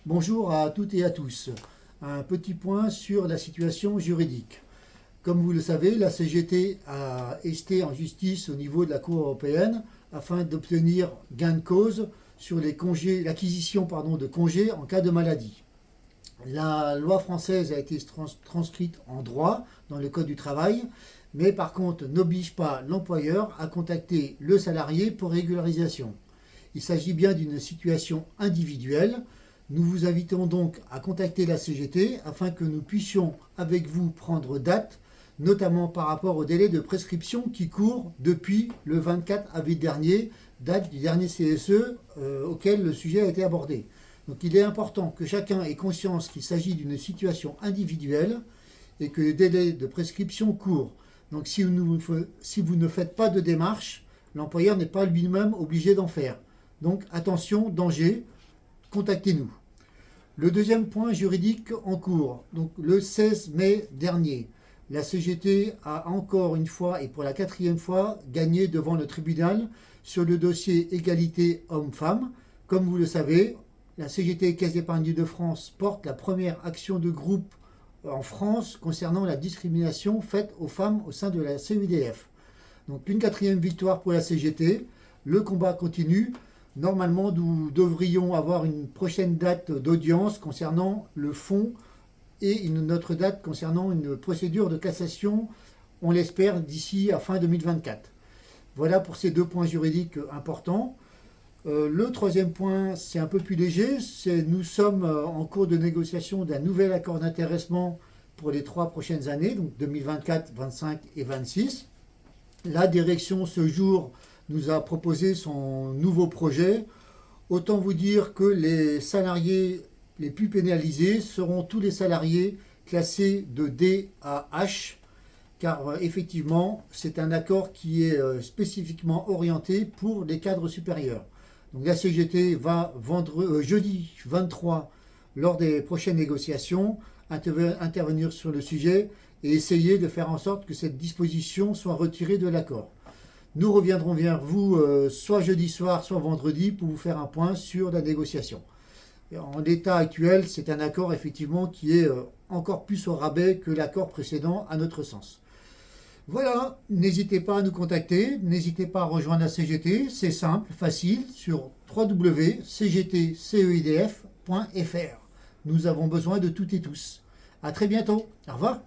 Bonjour à toutes et à tous. Un petit point sur la situation juridique. Comme vous le savez, la CGT a esté en justice au niveau de la Cour européenne afin d'obtenir gain de cause sur l'acquisition de congés en cas de maladie. La loi française a été transcrite en droit dans le Code du travail, mais par contre n'oblige pas l'employeur à contacter le salarié pour régularisation. Il s'agit bien d'une situation individuelle. Nous vous invitons donc à contacter la CGT afin que nous puissions avec vous prendre date, notamment par rapport au délai de prescription qui court depuis le 24 avril dernier, date du dernier CSE auquel le sujet a été abordé. Donc il est important que chacun ait conscience qu'il s'agit d'une situation individuelle et que le délai de prescription court. Donc si vous ne faites pas de démarche, l'employeur n'est pas lui-même obligé d'en faire. Donc attention, danger, contactez-nous. Le deuxième point juridique en cours, donc le 16 mai dernier, la CGT a encore une fois et pour la quatrième fois gagné devant le tribunal sur le dossier égalité homme-femme. Comme vous le savez, la CGT Caisse d'épargne de France porte la première action de groupe en France concernant la discrimination faite aux femmes au sein de la CEDF. Donc une quatrième victoire pour la CGT, le combat continue. Normalement, nous devrions avoir une prochaine date d'audience concernant le fond et une autre date concernant une procédure de cassation, on l'espère, d'ici à fin 2024. Voilà pour ces deux points juridiques importants. Le troisième point, c'est un peu plus léger. Nous sommes en cours de négociation d'un nouvel accord d'intéressement pour les 3 prochaines années, donc 2024, 25 et 26. La direction, ce jour, nous a proposé son nouveau projet. Autant vous dire que les salariés les plus pénalisés seront tous les salariés classés de D à H, car effectivement, c'est un accord qui est spécifiquement orienté pour les cadres supérieurs. Donc la CGT va jeudi 23, lors des prochaines négociations, intervenir sur le sujet et essayer de faire en sorte que cette disposition soit retirée de l'accord. Nous reviendrons vers vous soit jeudi soir, soit vendredi pour vous faire un point sur la négociation. En l'état actuel, c'est un accord effectivement qui est encore plus au rabais que l'accord précédent à notre sens. Voilà, n'hésitez pas à nous contacter, n'hésitez pas à rejoindre la CGT, c'est simple, facile, sur www.cgtcedf.fr. Nous avons besoin de toutes et tous. À très bientôt, au revoir.